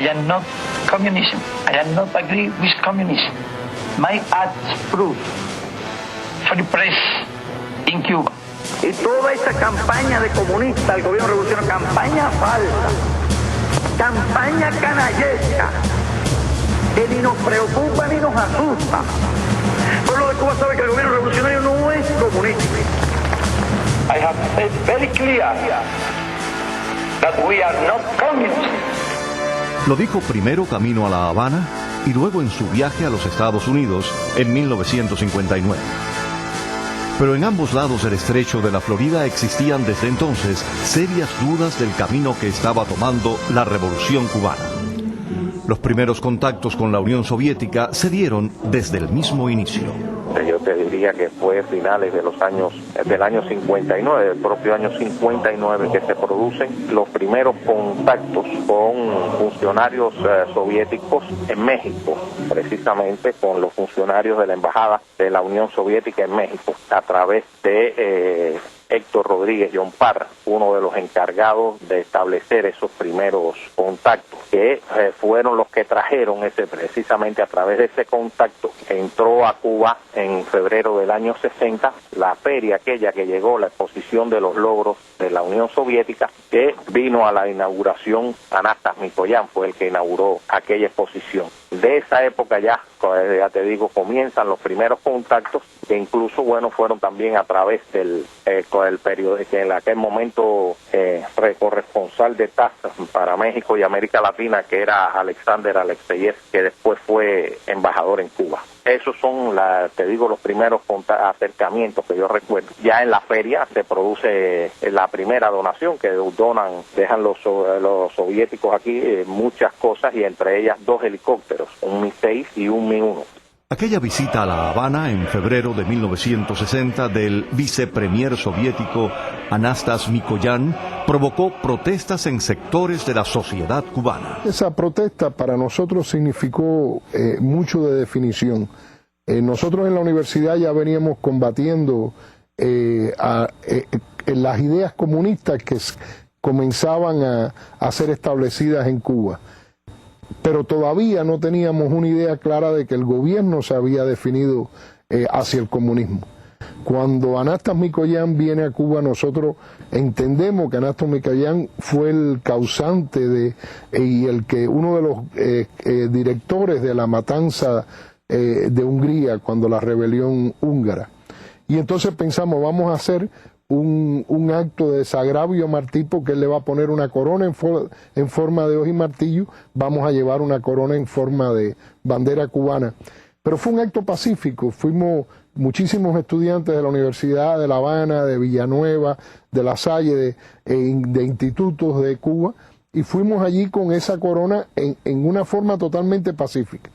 I am not communism. I am not agree with communism. My acts prove free press in Cuba. Y toda esa campaña de comunista, el gobierno revolucionario, campaña falsa, campaña canallesca, que ni nos preocupa ni nos asusta. El pueblo de Cuba sabe que el gobierno revolucionario no es comunista. I have said very clear that we are not communists. Lo dijo primero camino a La Habana y luego en su viaje a los Estados Unidos en 1959. Pero en ambos lados del estrecho de la Florida existían desde entonces serias dudas del camino que estaba tomando la revolución cubana. Los primeros contactos con la Unión Soviética se dieron desde el mismo inicio. Yo te diría que fue finales de los años, del año 59, del propio año 59, que se producen los primeros contactos con funcionarios soviéticos en México, precisamente con los funcionarios de la Embajada de la Unión Soviética en México, a través de Héctor Rodríguez Llompar, uno de los encargados de establecer esos primeros contactos, que fueron los que trajeron precisamente a través de ese contacto, entró a Cuba en febrero del año 60, la feria aquella que llegó, la exposición de los logros de la Unión Soviética, que vino a la inauguración, Anastas Mikoyan fue el que inauguró aquella exposición. De esa época ya te digo, comienzan los primeros contactos, que incluso, bueno, fueron también a través del periodo, que en aquel momento corresponsal de TASS para México y América Latina, que era Alexander Alexeyev, que después fue embajador en Cuba. Esos son, te digo, los primeros acercamientos que yo recuerdo. Ya en la feria se produce la primera donación, que dejan los soviéticos aquí muchas cosas, y entre ellas 2 helicópteros, un Mi-6 y un Mi-1. Aquella visita a La Habana en febrero de 1960 del vicepremier soviético Anastas Mikoyan provocó protestas en sectores de la sociedad cubana. Esa protesta para nosotros significó mucho de definición. Nosotros en la universidad ya veníamos combatiendo las ideas comunistas que comenzaban a ser establecidas en Cuba. Pero todavía no teníamos una idea clara de que el gobierno se había definido hacia el comunismo. Cuando Anastas Mikoyan viene a Cuba, nosotros entendemos que Anastas Mikoyan fue el causante y uno de los directores de la matanza de Hungría, cuando la rebelión húngara. Y entonces pensamos, vamos a hacer un acto de desagravio a Martí, porque él le va a poner una corona en forma de hoja y martillo, vamos a llevar una corona en forma de bandera cubana. Pero fue un acto pacífico, fuimos muchísimos estudiantes de la Universidad de La Habana, de Villanueva, de La Salle, de institutos de Cuba, y fuimos allí con esa corona en una forma totalmente pacífica.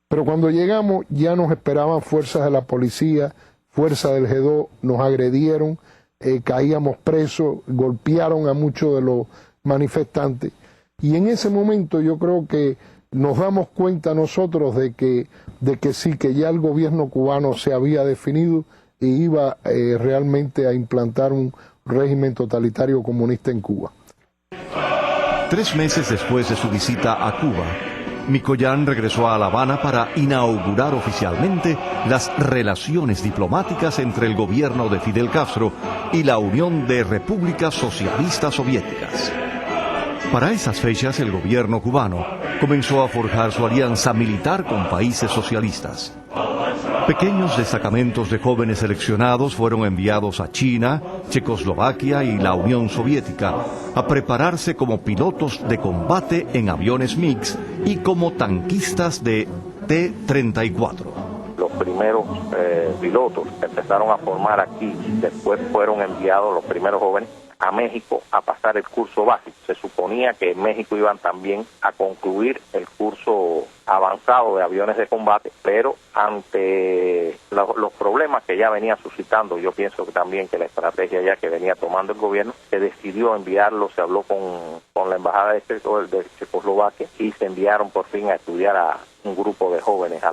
Pero cuando llegamos ya nos esperaban fuerzas de la policía, fuerzas del G2, nos agredieron, caíamos presos, golpearon a muchos de los manifestantes, y en ese momento yo creo que nos damos cuenta nosotros de que sí, que ya el gobierno cubano se había definido y iba realmente a implantar un régimen totalitario comunista en Cuba. 3 meses después de su visita a Cuba, Mikoyan regresó a La Habana para inaugurar oficialmente las relaciones diplomáticas entre el gobierno de Fidel Castro y la Unión de Repúblicas Socialistas Soviéticas. Para esas fechas, el gobierno cubano comenzó a forjar su alianza militar con países socialistas. Pequeños destacamentos de jóvenes seleccionados fueron enviados a China, Checoslovaquia y la Unión Soviética a prepararse como pilotos de combate en aviones MiG y como tanquistas de T-34. Los primeros pilotos empezaron a formar aquí, después fueron enviados los primeros jóvenes a México a pasar el curso básico. Se suponía que en México iban también a concluir el curso avanzado de aviones de combate, pero ante los problemas que ya venía suscitando, yo pienso que también que la estrategia ya que venía tomando el gobierno, se decidió enviarlos, se habló con la embajada de Checoslovaquia y se enviaron por fin a estudiar a un grupo de jóvenes a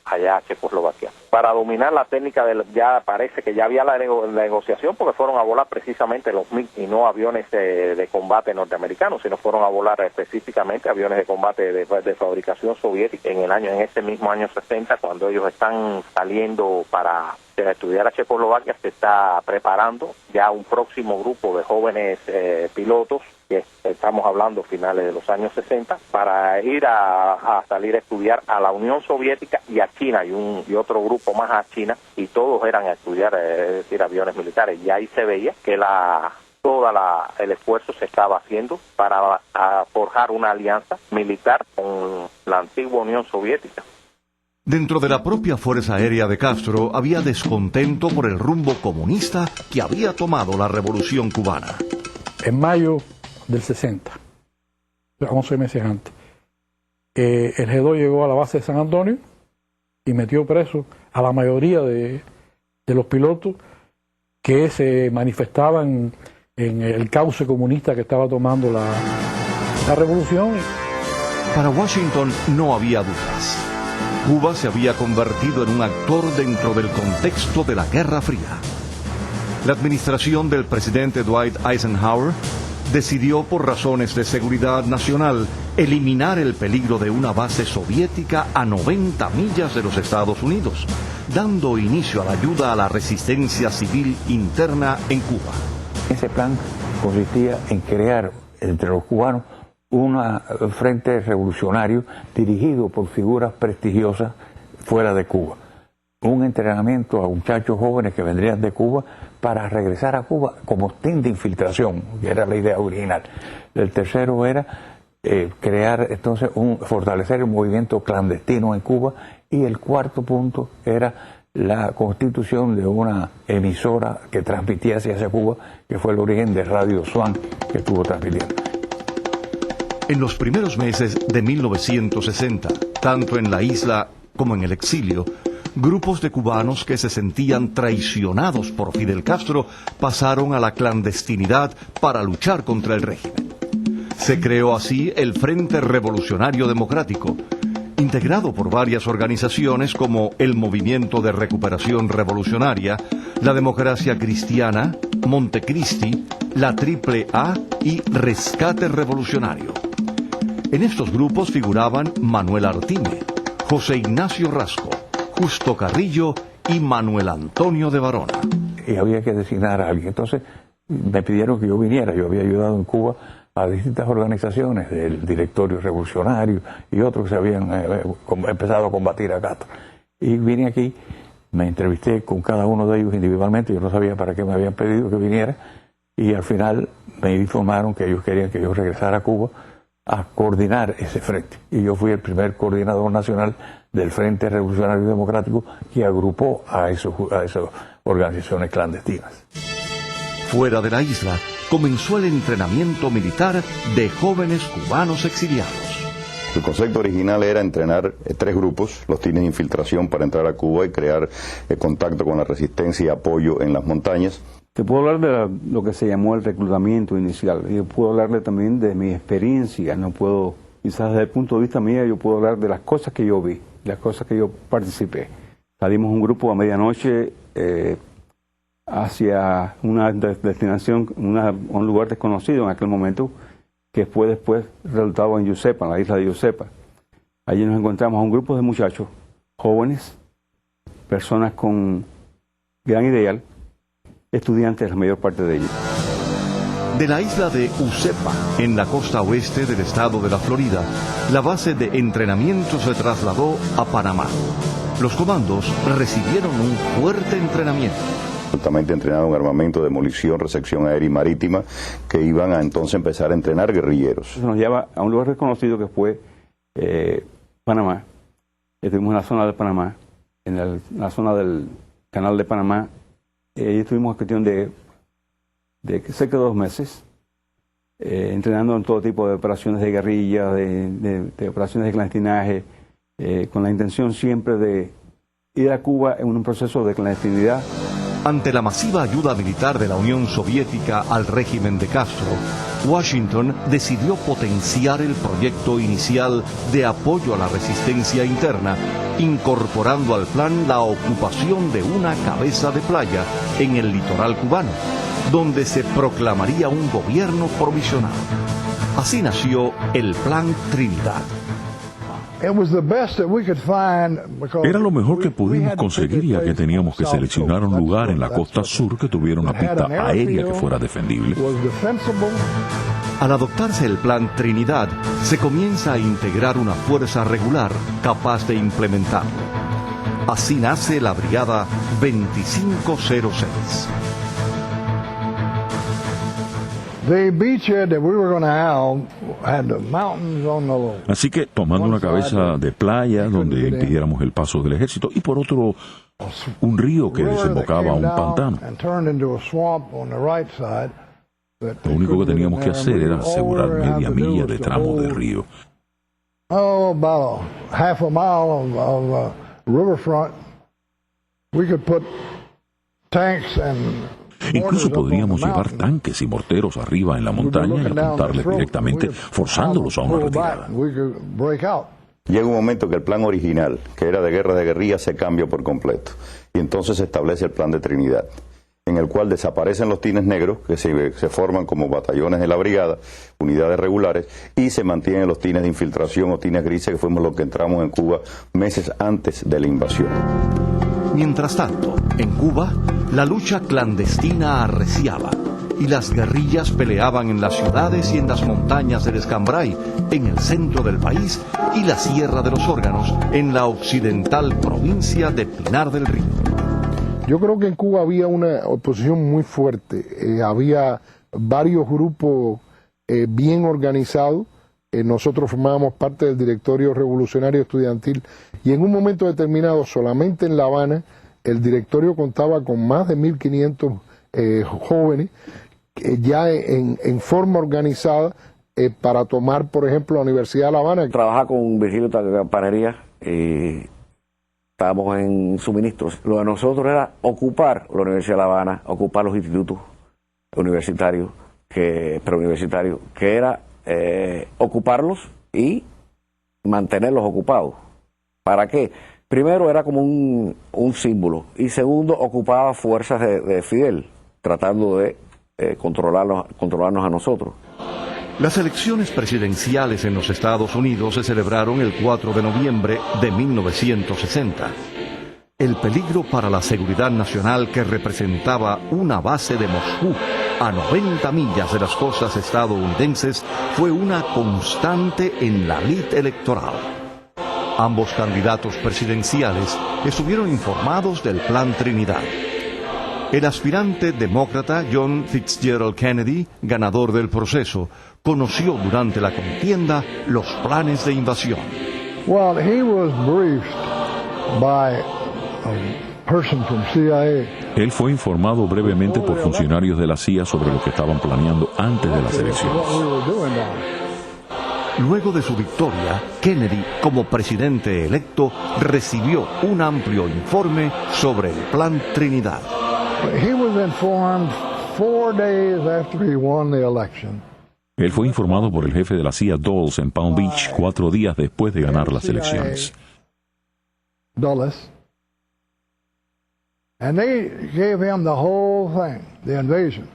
allá a Checoslovaquia. Para dominar la técnica, ya parece que ya había la negociación, porque fueron a volar precisamente los MiG y no aviones de combate norteamericanos, sino fueron a volar específicamente aviones de combate de fabricación soviética en ese mismo año 60, cuando ellos están saliendo para estudiar a Checoslovaquia. Se está preparando ya un próximo grupo de jóvenes pilotos, que estamos hablando finales de los años 60, para ir a salir a estudiar a la Unión Soviética y a China, y otro grupo más a China, y todos eran a estudiar aviones militares. Y ahí se veía que el esfuerzo se estaba haciendo para forjar una alianza militar con la antigua Unión Soviética. Dentro de la propia Fuerza Aérea de Castro había descontento por el rumbo comunista que había tomado la Revolución Cubana. En mayo del 60, 11 meses antes, el G2 llegó a la base de San Antonio y metió preso a la mayoría de los pilotos que se manifestaban en el cauce comunista que estaba tomando la revolución. Para Washington no había dudas. Cuba se había convertido en un actor dentro del contexto de la Guerra Fría. La administración del presidente Dwight Eisenhower decidió, por razones de seguridad nacional, eliminar el peligro de una base soviética a 90 millas de los Estados Unidos, dando inicio a la ayuda a la resistencia civil interna en Cuba. Ese plan consistía en crear entre los cubanos un frente revolucionario dirigido por figuras prestigiosas fuera de Cuba. Un entrenamiento a muchachos jóvenes que vendrían de Cuba para regresar a Cuba como team de infiltración, que era la idea original. El tercero era crear entonces fortalecer el movimiento clandestino en Cuba, y el cuarto punto era la constitución de una emisora que transmitiese hacia Cuba, que fue el origen de Radio Swan, que estuvo transmitiendo. En los primeros meses de 1960, tanto en la isla como en el exilio, grupos de cubanos que se sentían traicionados por Fidel Castro pasaron a la clandestinidad para luchar contra el régimen. Se creó así el Frente Revolucionario Democrático, integrado por varias organizaciones como el Movimiento de Recuperación Revolucionaria, la Democracia Cristiana, Montecristi, la AAA y Rescate Revolucionario. En estos grupos figuraban Manuel Artime, José Ignacio Rasco, Justo Carrillo y Manuel Antonio de Varona. Y había que designar a alguien. Entonces me pidieron que yo viniera. Yo había ayudado en Cuba a distintas organizaciones del Directorio Revolucionario y otros que se habían empezado a combatir a Castro. Y vine aquí, me entrevisté con cada uno de ellos individualmente. Yo no sabía para qué me habían pedido que viniera, y al final me informaron que ellos querían que yo regresara a Cuba a coordinar ese frente. Y yo fui el primer coordinador nacional del Frente Revolucionario Democrático, que agrupó a esas organizaciones clandestinas. Fuera de la isla, comenzó el entrenamiento militar de jóvenes cubanos exiliados. El concepto original era entrenar 3 grupos, los teams de infiltración, para entrar a Cuba y crear contacto con la resistencia y apoyo en las montañas. Te puedo hablar de lo que se llamó el reclutamiento inicial. Yo puedo hablarle también de mi experiencia. No puedo, quizás desde el punto de vista mío, yo puedo hablar de las cosas que yo vi, las cosas que yo participé. Salimos un grupo a medianoche hacia una destinación, un lugar desconocido en aquel momento, que fue después resultado en Yusepa, en la isla de Yusepa. Allí nos encontramos a un grupo de muchachos jóvenes, personas con gran ideal, estudiantes, la mayor parte de ellos. De la isla de Usepa, en la costa oeste del estado de la Florida, la base de entrenamiento se trasladó a Panamá. Los comandos recibieron un fuerte entrenamiento. Altamente entrenaron armamento, demolición, recepción aérea y marítima, que iban a entonces empezar a entrenar guerrilleros. Eso nos lleva a un lugar reconocido que fue Panamá. Estuvimos en la zona de Panamá, en la zona del canal de Panamá. Y estuvimos en cuestión de cerca de 2 meses, entrenando en todo tipo de operaciones de guerrilla, de operaciones de clandestinaje, con la intención siempre de ir a Cuba en un proceso de clandestinidad Ante la masiva ayuda militar de la Unión Soviética al régimen de Castro, Washington decidió potenciar el proyecto inicial de apoyo a la resistencia interna, incorporando al plan la ocupación de una cabeza de playa en el litoral cubano, donde se proclamaría un gobierno provisional. Así nació el Plan Trinidad. Era lo mejor que pudimos conseguir, ya que teníamos que seleccionar un lugar en la costa sur que tuviera una pista aérea que fuera defendible. Al adoptarse el Plan Trinidad, se comienza a integrar una fuerza regular capaz de implementarlo. Así nace la Brigada 2506. Así que, tomando una cabeza de playa donde impidiéramos el paso del ejército y por otro, un río que desembocaba a un pantano. Lo único que teníamos que hacer era asegurar media milla de tramo del río. About half a mile of riverfront. We could put tanks and incluso podríamos llevar tanques y morteros arriba en la montaña y apuntarles directamente, forzándolos a una retirada. Llega un momento que el plan original, que era de guerra de guerrilla, se cambia por completo. Y entonces se establece el Plan de Trinidad, en el cual desaparecen los tines negros, que se forman como batallones de la brigada, unidades regulares, y se mantienen los tines de infiltración o tines grises, que fuimos los que entramos en Cuba meses antes de la invasión. Mientras tanto, en Cuba, la lucha clandestina arreciaba y las guerrillas peleaban en las ciudades y en las montañas del Escambray, en el centro del país, y la Sierra de los Órganos, en la occidental provincia de Pinar del Río. Yo creo que en Cuba había una oposición muy fuerte, había varios grupos bien organizados. Nosotros formábamos parte del directorio revolucionario estudiantil y en un momento determinado, solamente en La Habana, el directorio contaba con más de 1.500 jóvenes ya en forma organizada para tomar, por ejemplo, la Universidad de La Habana. Trabajaba con Virgilio Campanería y estábamos en suministros. Lo de nosotros era ocupar la Universidad de La Habana, ocupar los institutos universitarios, preuniversitarios, que era ocuparlos y mantenerlos ocupados. ¿Para qué? Primero era como un símbolo y segundo ocupaba fuerzas de Fidel tratando de controlarnos a nosotros. Las elecciones presidenciales en los Estados Unidos se celebraron el 4 de noviembre de 1960. El peligro para la seguridad nacional que representaba una base de Moscú a 90 millas de las costas estadounidenses fue una constante en la lid electoral. Ambos candidatos presidenciales estuvieron informados del Plan Trinidad. El aspirante demócrata John Fitzgerald Kennedy, ganador del proceso, conoció durante la contienda los planes de invasión. Well, he was briefed by a person from CIA. Él fue informado brevemente por funcionarios de la CIA sobre lo que estaban planeando antes de las elecciones. Luego de su victoria, Kennedy, como presidente electo, recibió un amplio informe sobre el Plan Trinidad. He was informed 4 days after he won the election. Él fue informado por el jefe de la CIA Dulles en Palm Beach 4 días después de ganar las elecciones. Dulles. And they gave him the whole thing, the invasion.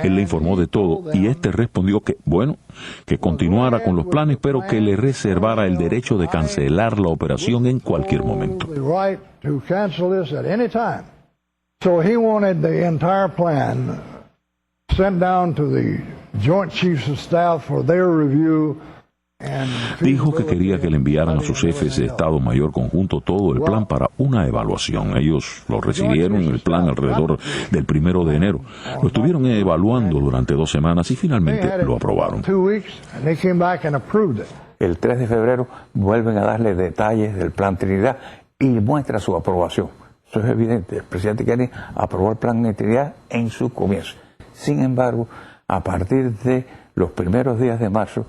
Él le informó de todo y este respondió que, bueno, que continuara con los planes, pero que le reservara el derecho de cancelar la operación en cualquier momento. So he wanted the entire plan sent down to the Joint Chiefs of Staff for their review. Dijo que quería que le enviaran a sus jefes de Estado Mayor conjunto todo el plan para una evaluación. Ellos lo recibieron, el plan, alrededor del 1 de enero. Lo estuvieron evaluando durante 2 semanas y finalmente lo aprobaron. El 3 de febrero vuelven a darle detalles del Plan Trinidad y muestra su aprobación. Eso es evidente. El presidente Kennedy aprobó el Plan de Trinidad en su comienzo. Sin embargo, a partir de los primeros días de marzo,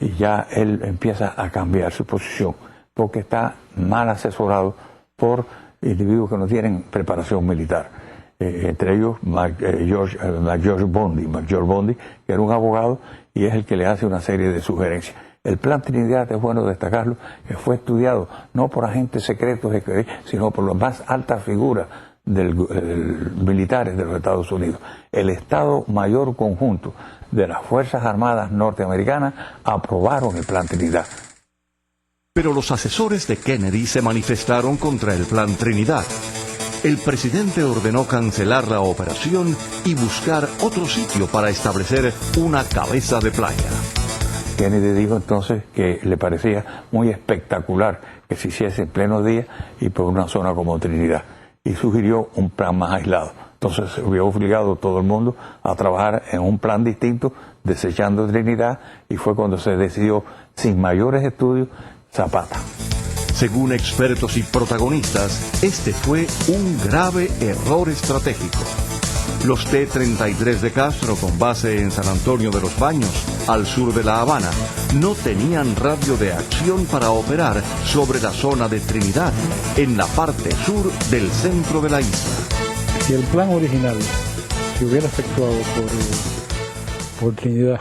y ya él empieza a cambiar su posición porque está mal asesorado por individuos que no tienen preparación militar. Entre ellos McGeorge Bondi, que era un abogado y es el que le hace una serie de sugerencias. El Plan Trinidad, es bueno destacarlo, que fue estudiado no por agentes secretos, sino por las más altas figuras militares de los Estados Unidos. El Estado Mayor Conjunto de las Fuerzas Armadas norteamericanas aprobaron el Plan Trinidad. Pero los asesores de Kennedy se manifestaron contra el Plan Trinidad. El presidente ordenó cancelar la operación y buscar otro sitio para establecer una cabeza de playa. Kennedy dijo entonces que le parecía muy espectacular que se hiciese en pleno día y por una zona como Trinidad, y sugirió un plan más aislado. Entonces se vio obligado todo el mundo a trabajar en un plan distinto, desechando Trinidad, y fue cuando se decidió, sin mayores estudios, Zapata. Según expertos y protagonistas, este fue un grave error estratégico. Los T-33 de Castro, con base en San Antonio de los Baños, al sur de La Habana, no tenían radio de acción para operar sobre la zona de Trinidad, en la parte sur del centro de la isla. Si el plan original se hubiera efectuado por Trinidad,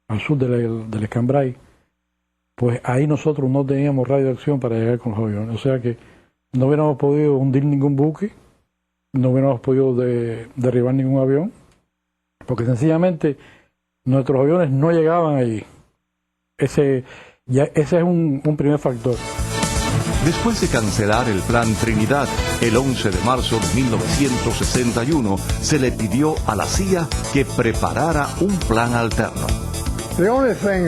al sur del Escambray, pues ahí nosotros no teníamos radio de acción para llegar con los aviones. O sea que no hubiéramos podido hundir ningún buque, no hubiéramos podido derribar ningún avión, porque sencillamente nuestros aviones no llegaban allí. Ese es un primer factor. Después de cancelar el Plan Trinidad, el 11 de marzo de 1961 se le pidió a la CIA que preparara un plan alterno. The only thing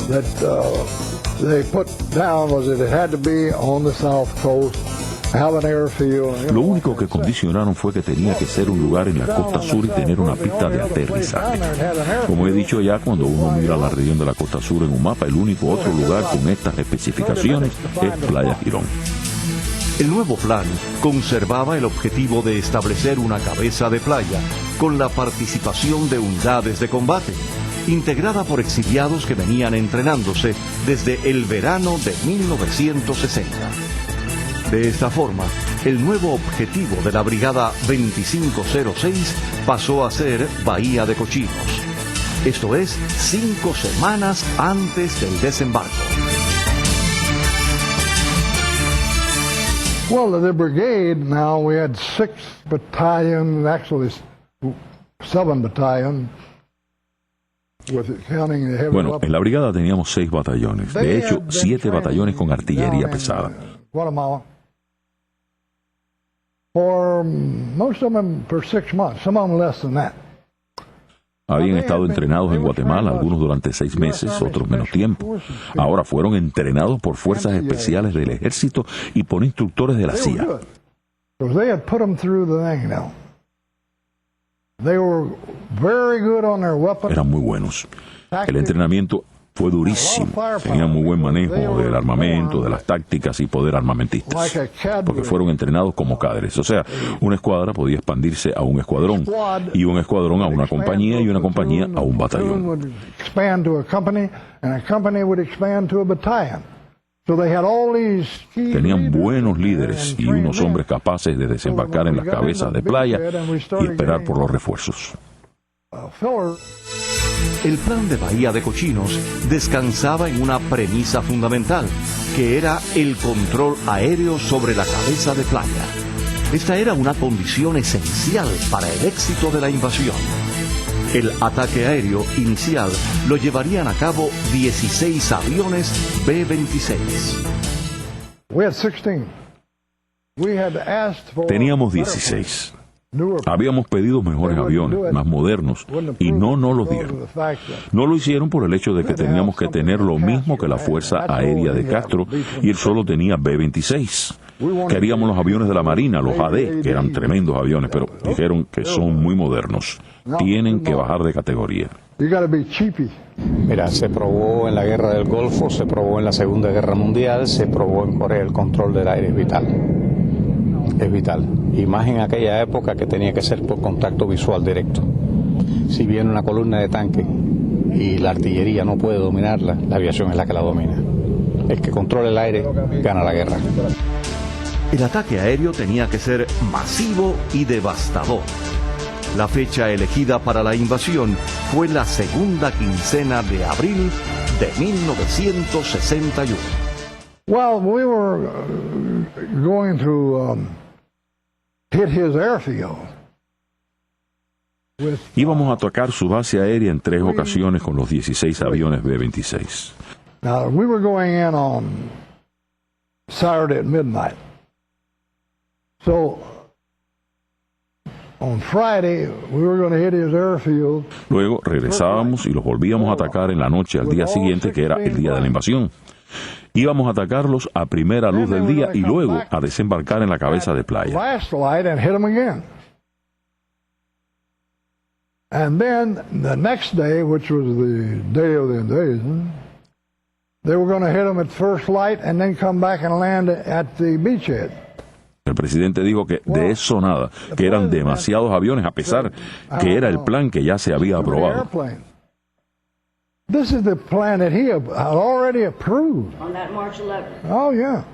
that they put down was that it had to be on the South Coast, have an airfield. Lo único que condicionaron fue que tenía que ser un lugar en la costa sur y tener una pista de aterrizaje. Como he dicho ya, cuando uno mira la región de la costa sur en un mapa, el único otro lugar con estas especificaciones es Playa Girón. El nuevo plan conservaba el objetivo de establecer una cabeza de playa con la participación de unidades de combate, integrada por exiliados que venían entrenándose desde el verano de 1960. De esta forma, el nuevo objetivo de la Brigada 2506 pasó a ser Bahía de Cochinos. Esto es 5 semanas antes del desembarco. Well, the brigade, now we had 6 battalions, actually 7 battalions. Bueno, en la brigada teníamos 6 batallones, de hecho 7 batallones con artillería pesada. Habían estado entrenados en Guatemala, algunos durante 6 meses, otros menos tiempo. Ahora fueron entrenados por fuerzas especiales del ejército y por instructores de la CIA. Eran muy buenos. El entrenamiento fue durísimo. Tenían muy buen manejo del armamento, de las tácticas y poder armamentistas, porque fueron entrenados como cadres. O sea, una escuadra podía expandirse a un escuadrón, y un escuadrón a una compañía, y una compañía a un batallón. Tenían buenos líderes y unos hombres capaces de desembarcar en las cabezas de playa y esperar por los refuerzos. El plan de Bahía de Cochinos descansaba en una premisa fundamental, que era el control aéreo sobre la cabeza de playa. Esta era una condición esencial para el éxito de la invasión. El ataque aéreo inicial lo llevarían a cabo 16 aviones B-26. Teníamos 16. Habíamos pedido mejores aviones, más modernos, y no nos los dieron. No lo hicieron por el hecho de que teníamos que tener lo mismo que la Fuerza Aérea de Castro, y él solo tenía B-26. Queríamos los aviones de la Marina, los AD, que eran tremendos aviones, pero dijeron que son muy modernos. Tienen que bajar de categoría. Mira, se probó en la Guerra del Golfo, se probó en la Segunda Guerra Mundial, se probó en Corea. El control del aire es vital. Es vital. Y más en aquella época que tenía que ser por contacto visual directo. Si viene una columna de tanque y la artillería no puede dominarla, la aviación es la que la domina. el que controla el aire gana la guerra. El ataque aéreo tenía que ser masivo y devastador. La fecha elegida para la invasión fue la segunda quincena de abril de 1961. Well, we were going to hit his airfield. Íbamos a atacar su base aérea en 3 ocasiones con los 16 aviones B-26. Now, we were going in on Saturday at midnight. So, on Friday, we were going to hit his airfield. Luego regresábamos y los volvíamos a atacar en la noche al día siguiente, que era el día de la invasión. Íbamos a atacarlos a primera luz del día y luego a desembarcar en la cabeza de playa. Last light and hit them again. And then the next day, which was the day of the invasion, they were going to hit them at first light and then come back and land at the beachhead. El presidente dijo que de eso nada, que eran demasiados aviones, a pesar que era el plan que ya se había aprobado. This is the plan that he had already approved. On that March 11th. Oh, yeah.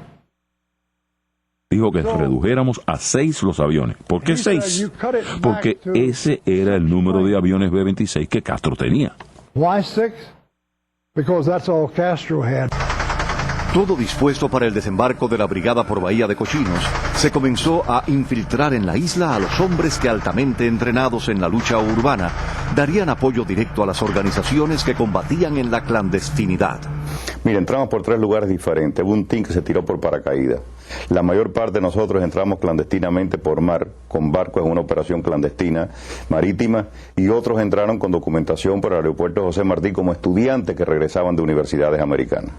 Dijo que redujéramos a 6 los aviones. ¿Por qué 6? Porque ese era el número de aviones B-26 que Castro tenía. Why 6? Because that's all Castro had. Todo dispuesto para el desembarco de la brigada por Bahía de Cochinos, se comenzó a infiltrar en la isla a los hombres que, altamente entrenados en la lucha urbana, darían apoyo directo a las organizaciones que combatían en la clandestinidad. Mira, entramos por 3 lugares diferentes. Hubo un team que se tiró por paracaídas. La mayor parte de nosotros entramos clandestinamente por mar, con barcos en una operación clandestina marítima, y otros entraron con documentación por el aeropuerto José Martí como estudiantes que regresaban de universidades americanas.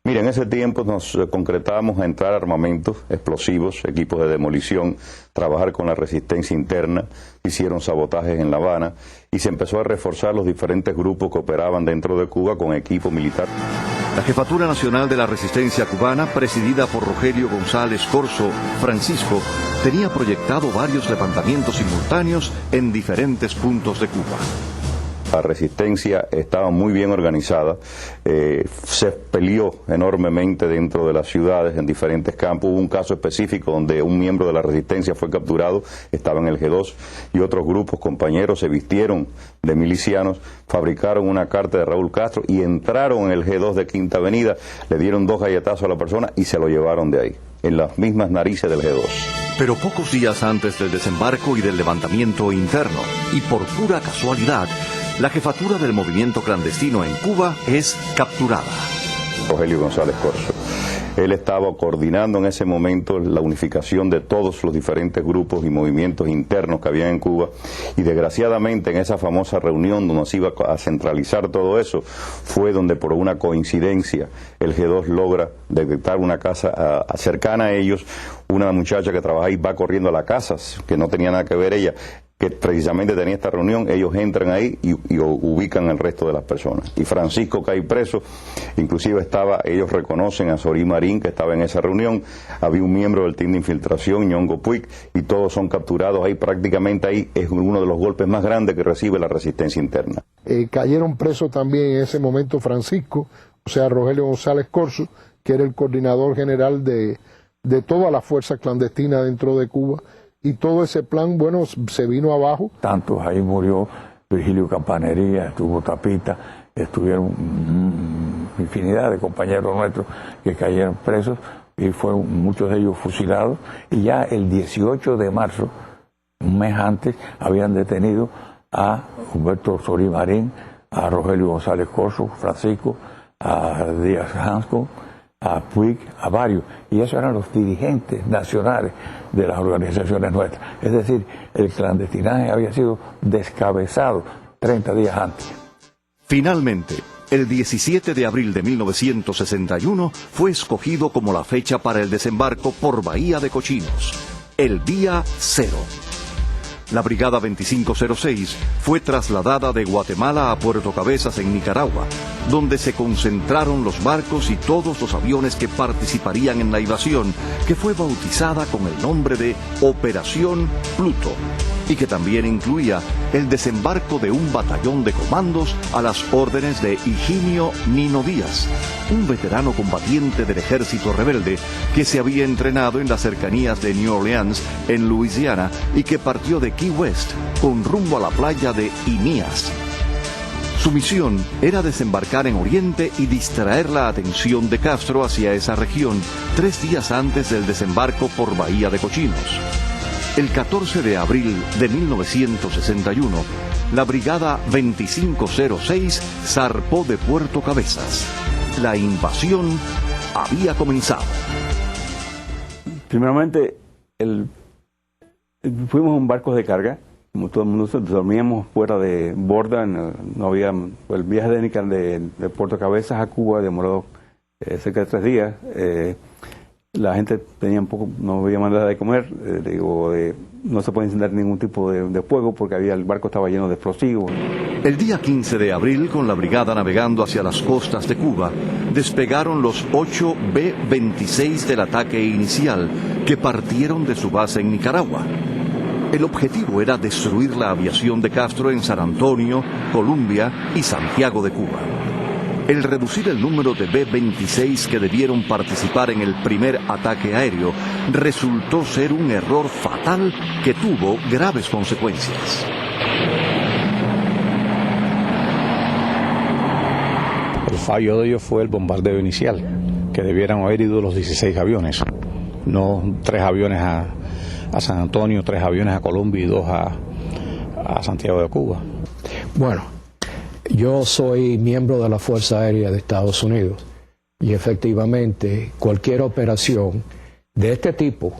Mira, en ese tiempo nos concretábamos a entrar armamentos, explosivos, equipos de demolición, trabajar con la resistencia interna, hicieron sabotajes en La Habana y se empezó a reforzar los diferentes grupos que operaban dentro de Cuba con equipo militar. La Jefatura Nacional de la Resistencia Cubana, presidida por Rogelio González Corso Francisco, tenía proyectado varios levantamientos simultáneos en diferentes puntos de Cuba. La resistencia estaba muy bien organizada, se peleó enormemente dentro de las ciudades, en diferentes campos. Hubo un caso específico donde un miembro de la resistencia fue capturado, estaba en el G2, y otros grupos, compañeros, se vistieron de milicianos, fabricaron una carta de Raúl Castro y entraron en el G2 de Quinta Avenida, le dieron 2 galletazos a la persona y se lo llevaron de ahí, en las mismas narices del G2. Pero pocos días antes del desembarco y del levantamiento interno, y por pura casualidad, la jefatura del movimiento clandestino en Cuba es capturada. Rogelio González Corso. Él estaba coordinando en ese momento la unificación de todos los diferentes grupos y movimientos internos que había en Cuba, y desgraciadamente en esa famosa reunión donde se iba a centralizar todo eso, fue donde por una coincidencia el G2 logra detectar una casa cercana a ellos. Una muchacha que trabaja ahí va corriendo a la casa, que no tenía nada que ver ella, que precisamente tenía esta reunión. Ellos entran ahí y ubican al resto de las personas. Y Francisco cae preso, inclusive ellos reconocen a Sorí Marín, que estaba en esa reunión, había un miembro del team de infiltración, Ñongo Puig, y todos son capturados ahí. Prácticamente ahí es uno de los golpes más grandes que recibe la resistencia interna. Cayeron presos también en ese momento Francisco, o sea, Rogelio González Corso, que era el coordinador general de toda la fuerza clandestina dentro de Cuba. Y todo ese plan, bueno, se vino abajo. Tantos, ahí murió Virgilio Campanería, estuvo Tapita, estuvieron infinidad de compañeros nuestros que cayeron presos y fueron muchos de ellos fusilados. Y ya el 18 de marzo, un mes antes, habían detenido a Humberto Sorí Marín, a Rogelio González Corso, Francisco, a Díaz Hanscom, a Puig, a varios, y esos eran los dirigentes nacionales de las organizaciones nuestras. Es decir, el clandestinaje había sido descabezado 30 días antes. Finalmente, el 17 de abril de 1961 fue escogido como la fecha para el desembarco por Bahía de Cochinos, el día 0. La Brigada 2506 fue trasladada de Guatemala a Puerto Cabezas, en Nicaragua, donde se concentraron los barcos y todos los aviones que participarían en la invasión, que fue bautizada con el nombre de Operación Pluto. y que también incluía el desembarco de un batallón de comandos a las órdenes de Higinio Nino Díaz, un veterano combatiente del ejército rebelde que se había entrenado en las cercanías de New Orleans, en Luisiana, y que partió de Key West con rumbo a la playa de Inías. Su misión era desembarcar en Oriente y distraer la atención de Castro hacia esa región 3 días antes del desembarco por Bahía de Cochinos. El 14 de abril de 1961, la Brigada 2506 zarpó de Puerto Cabezas. La invasión había comenzado. Primeramente, fuimos en barcos de carga. Como todo el mundo, dormíamos fuera de borda, no había, el viaje de Puerto Cabezas a Cuba demoró cerca de 3 días. La gente tenía no había manera de comer, no se puede encender ningún tipo de fuego porque el barco estaba lleno de explosivos. El día 15 de abril, con la brigada navegando hacia las costas de Cuba, despegaron los 8 B-26 del ataque inicial, que partieron de su base en Nicaragua. El objetivo era destruir la aviación de Castro en San Antonio, Columbia y Santiago de Cuba. El reducir el número de B-26 que debieron participar en el primer ataque aéreo resultó ser un error fatal que tuvo graves consecuencias. El fallo de ellos fue el bombardeo inicial, que debieran haber ido los 16 aviones, no 3 aviones a San Antonio, 3 aviones a Colombia y 2 a Santiago de Cuba. Bueno, yo soy miembro de la Fuerza Aérea de Estados Unidos y efectivamente cualquier operación de este tipo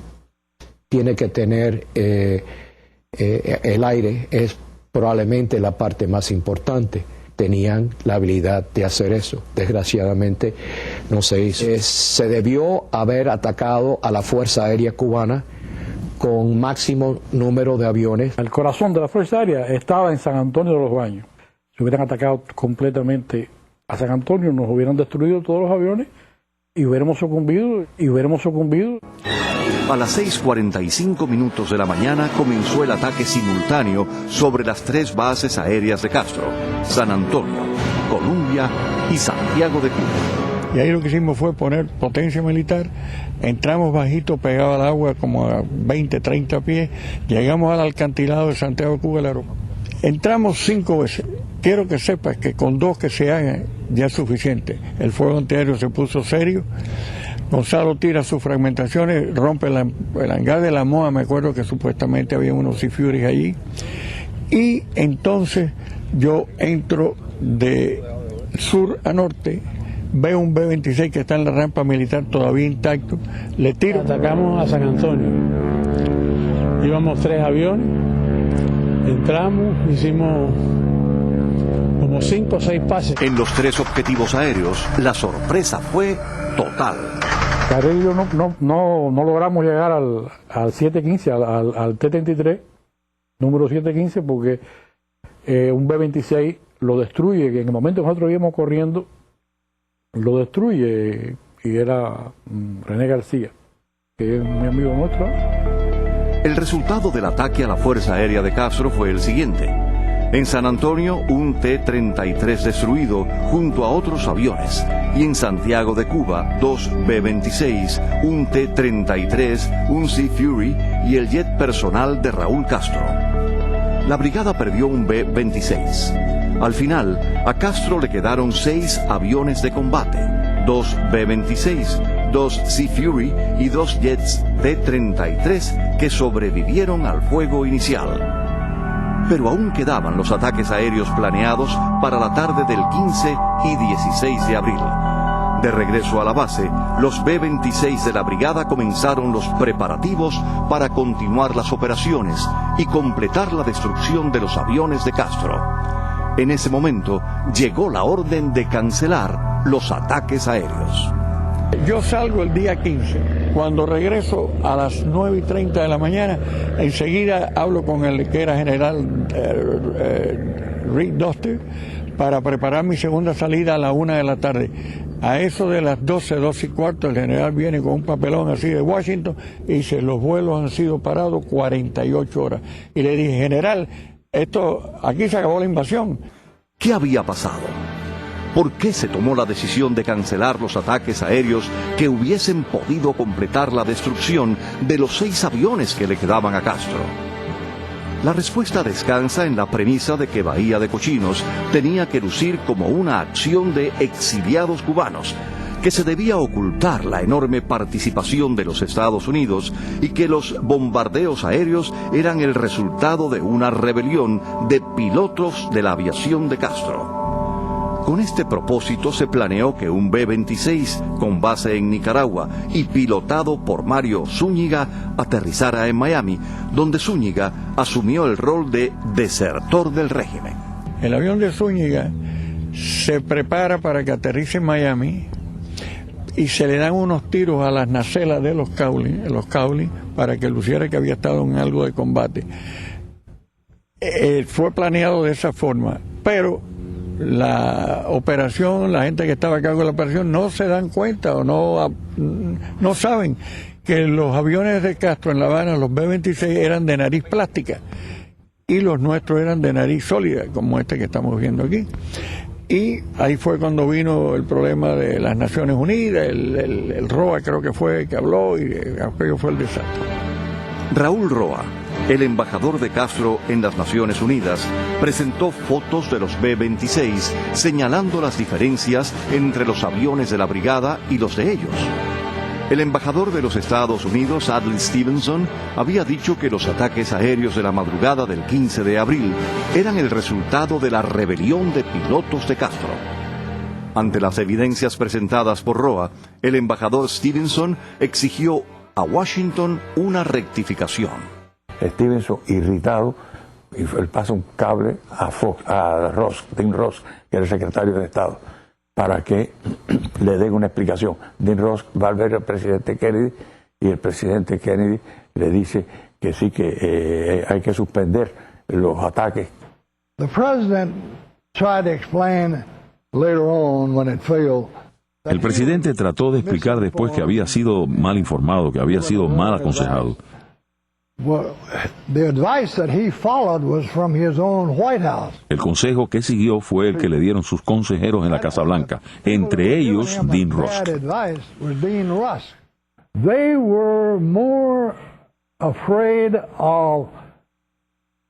tiene que tener el aire, es probablemente la parte más importante. Tenían la habilidad de hacer eso. Desgraciadamente no se hizo. Se debió haber atacado a la Fuerza Aérea cubana con máximo número de aviones. El corazón de la Fuerza Aérea estaba en San Antonio de los Baños. Si hubieran atacado completamente a San Antonio, nos hubieran destruido todos los aviones y hubiéramos sucumbido. A las 6:45 minutos de la mañana comenzó el ataque simultáneo sobre las 3 bases aéreas de Castro: San Antonio, Columbia y Santiago de Cuba. Y ahí lo que hicimos fue poner potencia militar, entramos bajito, pegado al agua como a 20, 30 pies, llegamos al acantilado de Santiago de Cuba, el aeropuerto. Entramos 5 veces. Quiero que sepas que con 2 que se hagan ya es suficiente. El fuego antiaéreo se puso serio. Gonzalo tira sus fragmentaciones, rompe el hangar de la MOA, me acuerdo que supuestamente había unos Sea Furies allí. Y entonces yo entro de sur a norte, veo un B-26 que está en la rampa militar todavía intacto, le tiro. Atacamos a San Antonio. Íbamos 3 aviones, entramos, hicimos como 5 o 6 pases. En los 3 objetivos aéreos, la sorpresa fue total. Carril y yo no logramos llegar al 715, al T-33, número 715, porque un B-26 lo destruye, que en el momento que nosotros íbamos corriendo, lo destruye, y era René García, que es mi amigo nuestro. El resultado del ataque a la Fuerza Aérea de Castro fue el siguiente. En San Antonio, un T-33 destruido junto a otros aviones. Y en Santiago de Cuba, 2 B-26, un T-33, un Sea Fury y el jet personal de Raúl Castro. La brigada perdió un B-26. Al final, a Castro le quedaron 6 aviones de combate, 2 B-26, 2 Sea Fury y 2 jets T-33 que sobrevivieron al fuego inicial. Pero aún quedaban los ataques aéreos planeados para la tarde del 15 y 16 de abril. De regreso a la base, los B-26 de la brigada comenzaron los preparativos para continuar las operaciones y completar la destrucción de los aviones de Castro. En ese momento llegó la orden de cancelar los ataques aéreos. Yo salgo el día 15. Cuando regreso a las 9:30 de la mañana, enseguida hablo con el que era general Rick Duster, para preparar mi segunda salida a la 1 de la tarde. A eso de las 12:15, el general viene con un papelón así de Washington y dice, los vuelos han sido parados 48 horas. Y le dije, general, aquí se acabó la invasión. ¿Qué había pasado? ¿Por qué se tomó la decisión de cancelar los ataques aéreos que hubiesen podido completar la destrucción de los 6 aviones que le quedaban a Castro? La respuesta descansa en la premisa de que Bahía de Cochinos tenía que lucir como una acción de exiliados cubanos, que se debía ocultar la enorme participación de los Estados Unidos y que los bombardeos aéreos eran el resultado de una rebelión de pilotos de la aviación de Castro. Con este propósito se planeó que un B-26 con base en Nicaragua y pilotado por Mario Zúñiga aterrizara en Miami, donde Zúñiga asumió el rol de desertor del régimen. El avión de Zúñiga se prepara para que aterrice en Miami y se le dan unos tiros a las nacelas de los Cowley para que luciera que había estado en algo de combate. Fue planeado de esa forma, pero la operación, la gente que estaba a cargo de la operación no se dan cuenta o no saben que los aviones de Castro en La Habana, los B-26, eran de nariz plástica y los nuestros eran de nariz sólida, como este que estamos viendo aquí. Y ahí fue cuando vino el problema de las Naciones Unidas, el Roa creo que fue el que habló, y aquello fue el desastre. Raúl Roa, el embajador de Castro en las Naciones Unidas, presentó fotos de los B-26 señalando las diferencias entre los aviones de la brigada y los de ellos. El embajador de los Estados Unidos, Adlai Stevenson, había dicho que los ataques aéreos de la madrugada del 15 de abril eran el resultado de la rebelión de pilotos de Castro. Ante las evidencias presentadas por Roa, el embajador Stevenson exigió a Washington una rectificación. Stevenson, irritado, y él pasa un cable a Dean Ross, que era el secretario de Estado, para que le den una explicación. Dean Ross va a ver al presidente Kennedy y el presidente Kennedy le dice que sí, que hay que suspender los ataques. The president tried to explain later on when it failed. El presidente trató de explicar después que había sido mal informado, que había sido mal aconsejado. El consejo que siguió fue el que le dieron sus consejeros en la Casa Blanca, entre ellos Dean Rusk. They were more afraid of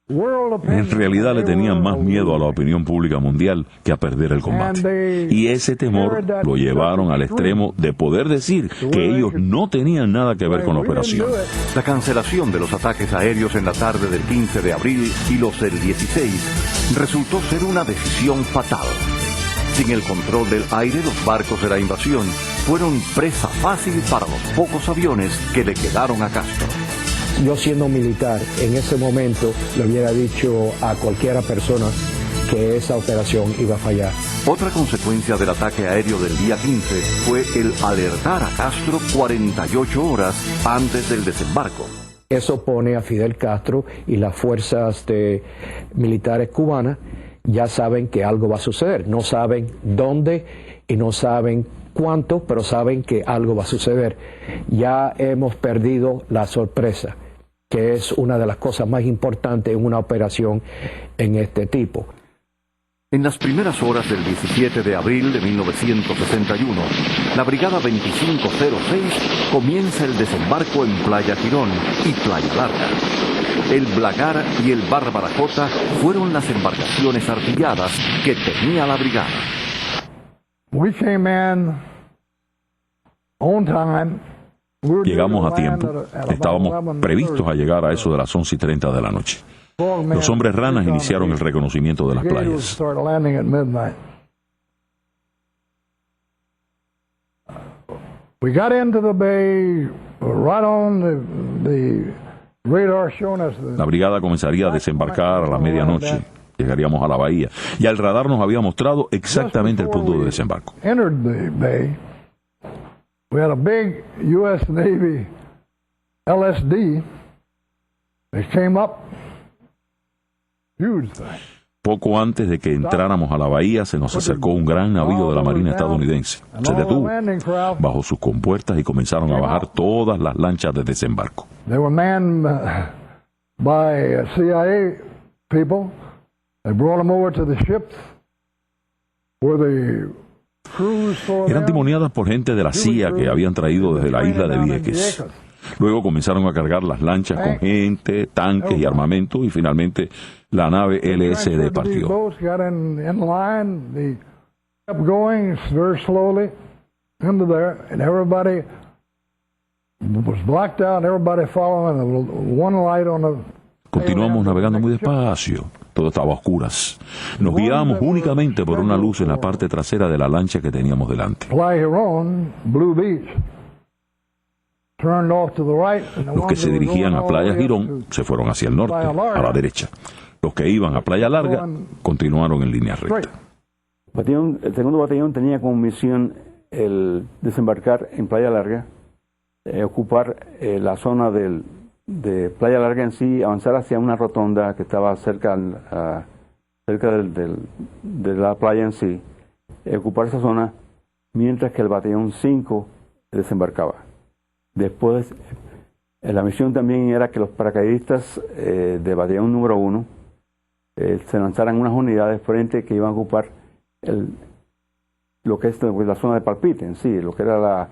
En realidad le tenían más miedo a la opinión pública mundial que a perder el combate. Y ese temor lo llevaron al extremo de poder decir que ellos no tenían nada que ver con la operación. La cancelación de los ataques aéreos en la tarde del 15 de abril y los del 16 resultó ser una decisión fatal. Sin el control del aire, los barcos de la invasión fueron presa fácil para los pocos aviones que le quedaron a Castro. Yo, siendo militar, en ese momento le hubiera dicho a cualquiera persona que esa operación iba a fallar. Otra consecuencia del ataque aéreo del día 15 fue el alertar a Castro 48 horas antes del desembarco. Eso pone a Fidel Castro y las fuerzas militares cubanas, ya saben que algo va a suceder. No saben dónde y no saben cuánto, pero saben que algo va a suceder. Ya hemos perdido la sorpresa, que es una de las cosas más importantes en una operación en este tipo. En las primeras horas del 17 de abril de 1961, la Brigada 2506 comienza el desembarco en Playa Girón y Playa Larga. El Blagar y el Barbarajota fueron las embarcaciones artilladas que tenía la brigada. We came in on time. Llegamos a tiempo. Estábamos previstos a llegar a eso de las 11:30 de la noche. Los hombres ranas iniciaron el reconocimiento de las playas. We got into the bay, right on the radar showing us the... La brigada comenzaría a desembarcar a la medianoche. Llegaríamos a la bahía. Y el radar nos había mostrado exactamente el punto de desembarco. Entered the bay. We had a big U.S. Navy LSD. They came up. Huge thing. Poco antes de que entráramos a la bahía, se nos acercó un gran navío de la Marina estadounidense. Se detuvo bajo sus compuertas y comenzaron a bajar todas las lanchas de desembarco. They were manned by CIA people. They brought them over to the ships where the crews saw Eran them. timoniadas por gente de la CIA que habían traído desde la isla de Vieques. Luego comenzaron a cargar las lanchas con gente, tanques y armamento, y finalmente la nave LSD partió. Boats got in line. They kept going very slowly into there, and everybody was blacked out. Everybody following one light on the. Continuamos navegando muy despacio. Todo estaba a oscuras. Nos guiábamos únicamente por una luz en la parte trasera de la lancha que teníamos delante. Playa Girón, Blue Beach. Turned off to the right, and the Los que ones se that were dirigían going a all Playa the way up Girón se fueron hacia el norte, a la derecha. Los que iban a Playa Larga continuaron en línea recta. El segundo batallón tenía como misión el desembarcar en Playa Larga, ocupar la zona de Playa Larga en sí, avanzar hacia una rotonda que estaba cerca de la playa en sí, ocupar esa zona, mientras que el batallón 5 desembarcaba. Después, la misión también era que los paracaidistas de batallón número 1 se lanzaran unas unidades frente que iban a ocupar lo que es la zona de Palpite en sí, lo que era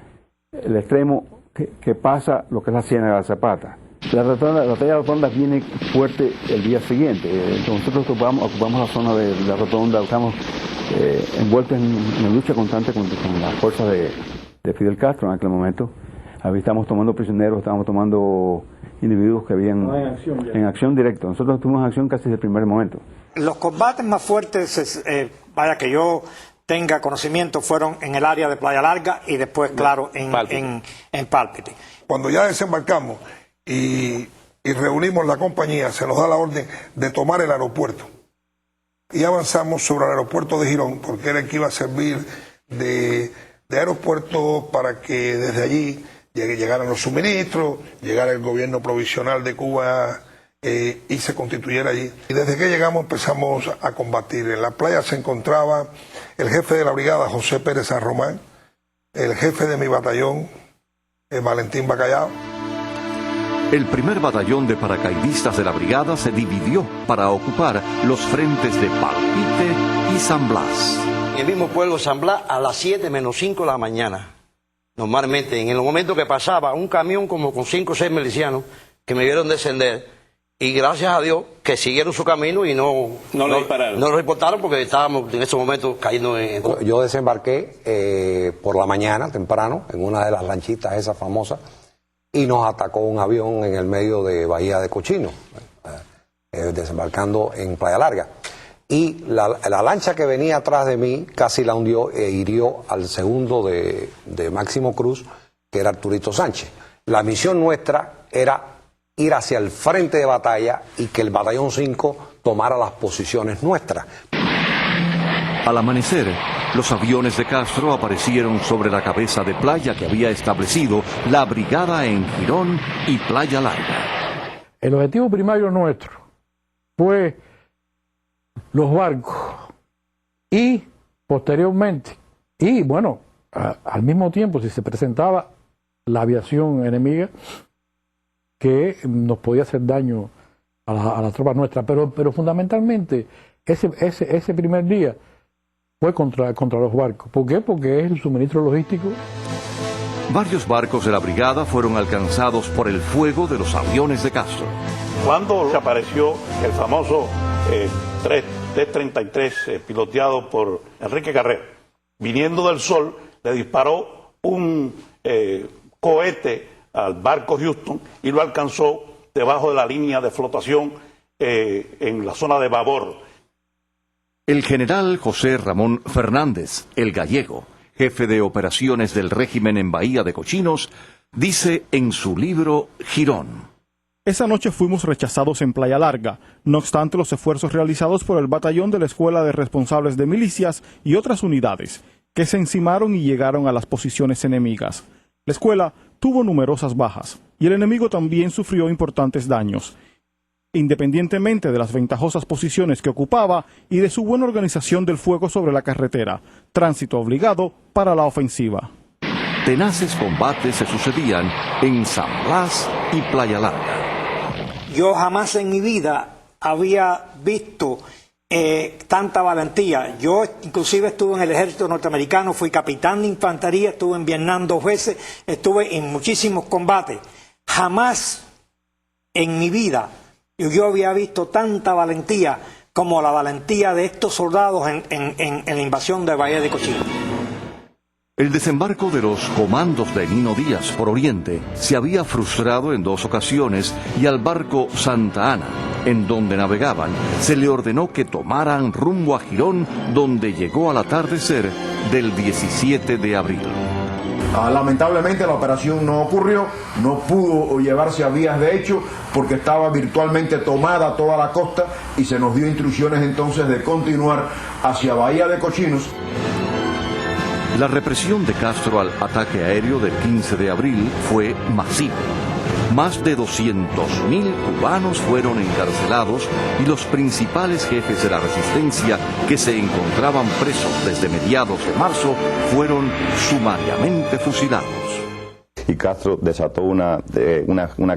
el extremo que pasa lo que es la Ciénaga de Zapata. La batalla de rotonda viene fuerte el día siguiente. Nosotros ocupamos la zona de la rotonda, estamos envueltos en lucha constante con las fuerzas de Fidel Castro en aquel momento. Estamos tomando prisioneros, estábamos tomando individuos que habían en acción directa. Nosotros estuvimos en acción casi desde el primer momento. Los combates más fuertes, que yo tenga conocimiento, fueron en el área de Playa Larga y después, claro, en Pálpite. Cuando ya desembarcamos y reunimos la compañía, se nos da la orden de tomar el aeropuerto. Y avanzamos sobre el aeropuerto de Girón, porque era el que iba a servir de aeropuerto para que desde allí llegaran los suministros, llegara el gobierno provisional de Cuba y se constituyera allí. Y desde que llegamos empezamos a combatir. En la playa se encontraba el jefe de la brigada, José Pérez San Román, el jefe de mi batallón, Valentín Bacallao. El primer batallón de paracaidistas de la brigada se dividió para ocupar los frentes de Palpite y San Blas. En el mismo pueblo San Blas a las 7 menos 5 de la mañana. Normalmente, en el momento que pasaba un camión como con 5 o 6 milicianos que me vieron descender, y gracias a Dios que siguieron su camino y no lo reportaron porque estábamos en ese momento cayendo en... Yo desembarqué por la mañana, temprano, en una de las lanchitas esas famosas, y nos atacó un avión en el medio de Bahía de Cochino, desembarcando en Playa Larga. Y la lancha que venía atrás de mí casi la hundió e hirió al segundo de Máximo Cruz, que era Arturito Sánchez. La misión nuestra era ir hacia el frente de batalla y que el batallón 5 tomara las posiciones nuestras. Al amanecer, los aviones de Castro aparecieron sobre la cabeza de playa que había establecido la brigada en Girón y Playa Larga. El objetivo primario nuestro fue los barcos y posteriormente, y bueno, al mismo tiempo, si se presentaba la aviación enemiga que nos podía hacer daño a las tropas nuestras, pero fundamentalmente ese primer día fue contra los barcos. ¿Por qué? Porque es el suministro logístico. Varios barcos de la brigada fueron alcanzados por el fuego de los aviones de Castro. Cuando se apareció el famoso T-33 piloteado por Enrique Carrera, viniendo del sol, le disparó un cohete al barco Houston y lo alcanzó debajo de la línea de flotación en la zona de babor. El general José Ramón Fernández, el gallego, jefe de operaciones del régimen en Bahía de Cochinos, dice en su libro Girón: Esa noche fuimos rechazados en Playa Larga, no obstante los esfuerzos realizados por el batallón de la Escuela de Responsables de Milicias y otras unidades, que se encimaron y llegaron a las posiciones enemigas. La escuela tuvo numerosas bajas, y el enemigo también sufrió importantes daños. independientemente de las ventajosas posiciones que ocupaba y de su buena organización del fuego sobre la carretera, tránsito obligado para la ofensiva. Tenaces combates se sucedían en San Blas y Playa Larga. Yo jamás en mi vida había visto tanta valentía. Yo inclusive estuve en el ejército norteamericano, fui capitán de infantería, estuve en Vietnam 2 veces, estuve en muchísimos combates. Jamás en mi vida yo había visto tanta valentía como la valentía de estos soldados en la invasión de Bahía de Cochinos. El desembarco de los comandos de Nino Díaz por Oriente se había frustrado en 2 ocasiones y al barco Santa Ana, en donde navegaban, se le ordenó que tomaran rumbo a Girón, donde llegó al atardecer del 17 de abril. Lamentablemente la operación no ocurrió, no pudo llevarse a vías de hecho porque estaba virtualmente tomada toda la costa y se nos dio instrucciones entonces de continuar hacia Bahía de Cochinos. La represión de Castro al ataque aéreo del 15 de abril fue masiva. Más de 200.000 cubanos fueron encarcelados y los principales jefes de la resistencia que se encontraban presos desde mediados de marzo fueron sumariamente fusilados. Y Castro desató una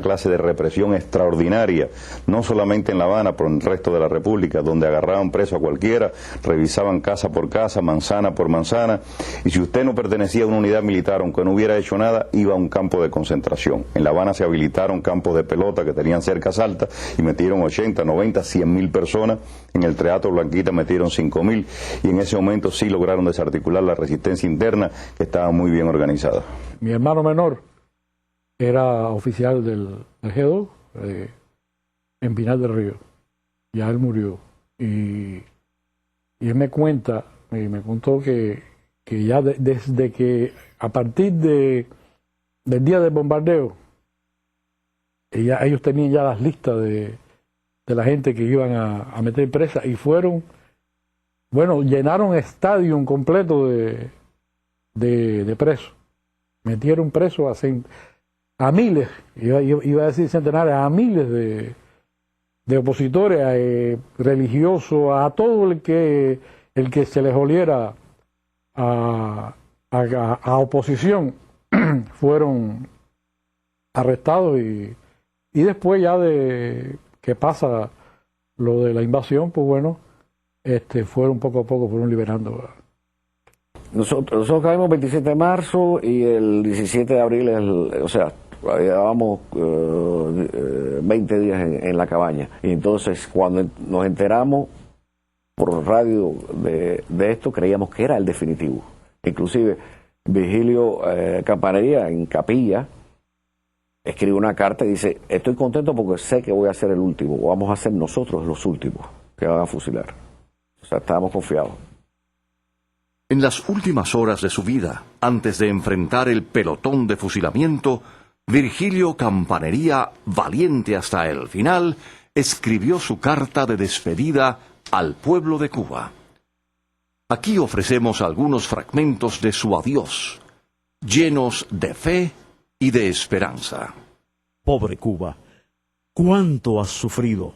clase de represión extraordinaria, no solamente en La Habana, pero en el resto de la República, donde agarraban preso a cualquiera, revisaban casa por casa, manzana por manzana, y si usted no pertenecía a una unidad militar, aunque no hubiera hecho nada, iba a un campo de concentración. En La Habana se habilitaron campos de pelota que tenían cercas altas y metieron 80, 90, 100.000 personas. En el Teatro Blanquita metieron 5.000 y en ese momento sí lograron desarticular la resistencia interna, que estaba muy bien organizada. Mi hermano menor era oficial del G2 en Pinar del Río. Ya él murió. Y él me cuenta, me contó que ya desde que a partir del día del bombardeo, ellos tenían ya las listas de la gente que iban a meter presa y fueron, bueno, llenaron estadio completo de presos. Metieron presos a miles, iba a decir centenares, a miles de opositores, religiosos, a todo el que se les oliera a oposición, fueron arrestados y después ya de que pasa lo de la invasión, pues bueno, fueron poco a poco, fueron liberando. Nosotros caímos el 27 de marzo y el 17 de abril, o sea, llevábamos 20 días en la cabaña. Y entonces cuando nos enteramos por radio de esto, creíamos que era el definitivo. Inclusive Virgilio Campanería en Capilla escribe una carta y dice: estoy contento porque sé que voy a ser el último, o vamos a ser nosotros los últimos que van a fusilar. O sea, estábamos confiados. En las últimas horas de su vida, antes de enfrentar el pelotón de fusilamiento, Virgilio Campanería, valiente hasta el final, escribió su carta de despedida al pueblo de Cuba. Aquí ofrecemos algunos fragmentos de su adiós, llenos de fe y de esperanza. Pobre Cuba, cuánto has sufrido.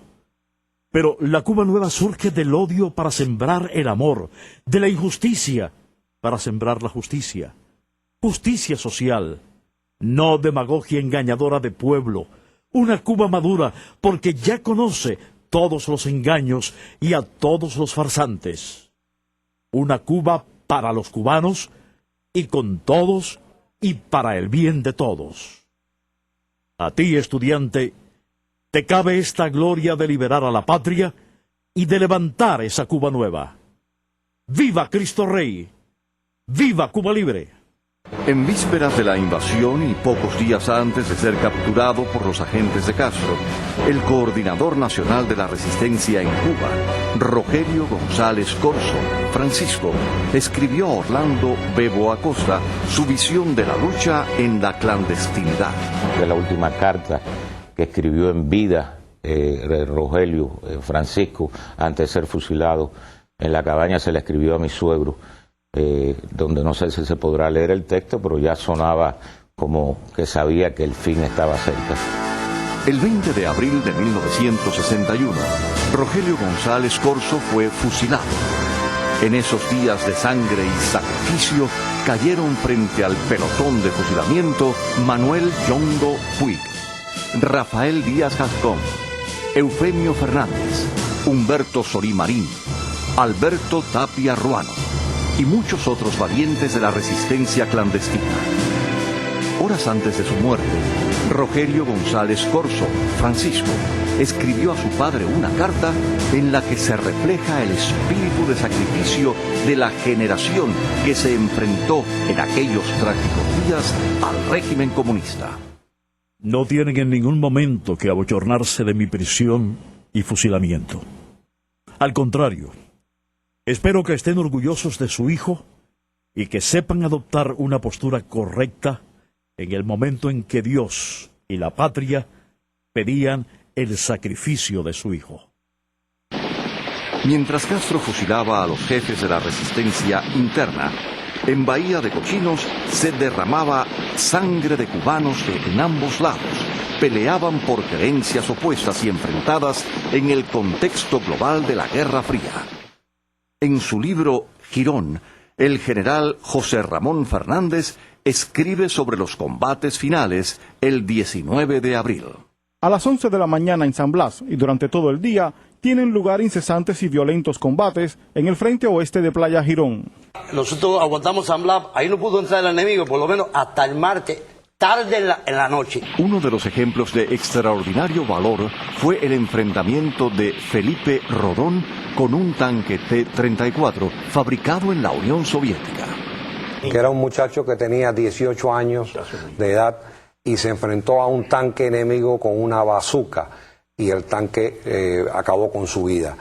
Pero la Cuba nueva surge del odio para sembrar el amor, de la injusticia para sembrar la justicia. Justicia social, no demagogia engañadora de pueblo. Una Cuba madura porque ya conoce todos los engaños y a todos los farsantes. Una Cuba para los cubanos y con todos y para el bien de todos. A ti, estudiante, te cabe esta gloria de liberar a la patria y de levantar esa Cuba nueva. ¡Viva Cristo Rey! ¡Viva Cuba Libre! En vísperas de la invasión y pocos días antes de ser capturado por los agentes de Castro, el coordinador nacional de la resistencia en Cuba, Rogelio González Corzo, Francisco, escribió a Orlando Bebo Acosta su visión de la lucha en la clandestinidad. De la última carta que escribió en vida Rogelio Francisco antes de ser fusilado en la cabaña, se le escribió a mi suegro, donde no sé si se podrá leer el texto, pero ya sonaba como que sabía que el fin estaba cerca. El 20 de abril de 1961, Rogelio González Corzo fue fusilado. En esos días de sangre y sacrificio cayeron frente al pelotón de fusilamiento Manuel Yongo Puig, Rafael Díaz Gascón, Eufemio Fernández, Humberto Sorí Marín, Alberto Tapia Ruano y muchos otros valientes de la resistencia clandestina. Horas antes de su muerte, Rogelio González Corzo, Francisco, escribió a su padre una carta en la que se refleja el espíritu de sacrificio de la generación que se enfrentó en aquellos trágicos días al régimen comunista. No tienen en ningún momento que abochornarse de mi prisión y fusilamiento. Al contrario, espero que estén orgullosos de su hijo y que sepan adoptar una postura correcta en el momento en que Dios y la patria pedían el sacrificio de su hijo. Mientras Castro fusilaba a los jefes de la resistencia interna, en Bahía de Cochinos se derramaba sangre de cubanos que en ambos lados peleaban por creencias opuestas y enfrentadas en el contexto global de la Guerra Fría. En su libro Girón, el general José Ramón Fernández escribe sobre los combates finales el 19 de abril. A las 11 de la mañana en San Blas y durante todo el día tienen lugar incesantes y violentos combates en el frente oeste de Playa Girón. Nosotros aguantamos San Blas, ahí no pudo entrar el enemigo, por lo menos hasta el martes, tarde en la noche. Uno de los ejemplos de extraordinario valor fue el enfrentamiento de Felipe Rodón con un tanque T-34 fabricado en la Unión Soviética. Que era un muchacho que tenía 18 años de edad y se enfrentó a un tanque enemigo con una bazuca y el tanque acabó con su vida.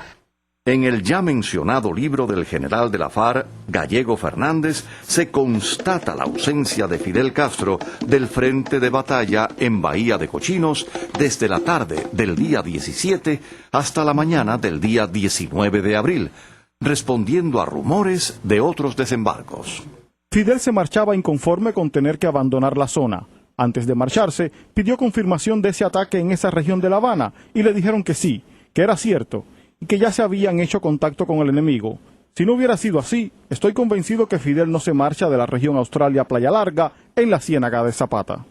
En el ya mencionado libro del general de la FARC, Gallego Fernández, se constata la ausencia de Fidel Castro del frente de batalla en Bahía de Cochinos desde la tarde del día 17 hasta la mañana del día 19 de abril, respondiendo a rumores de otros desembarcos. Fidel se marchaba inconforme con tener que abandonar la zona. Antes de marcharse, pidió confirmación de ese ataque en esa región de La Habana y le dijeron que sí, que era cierto y que ya se habían hecho contacto con el enemigo. Si no hubiera sido así, estoy convencido que Fidel no se marcha de la región Australia Playa Larga en la Ciénaga de Zapata.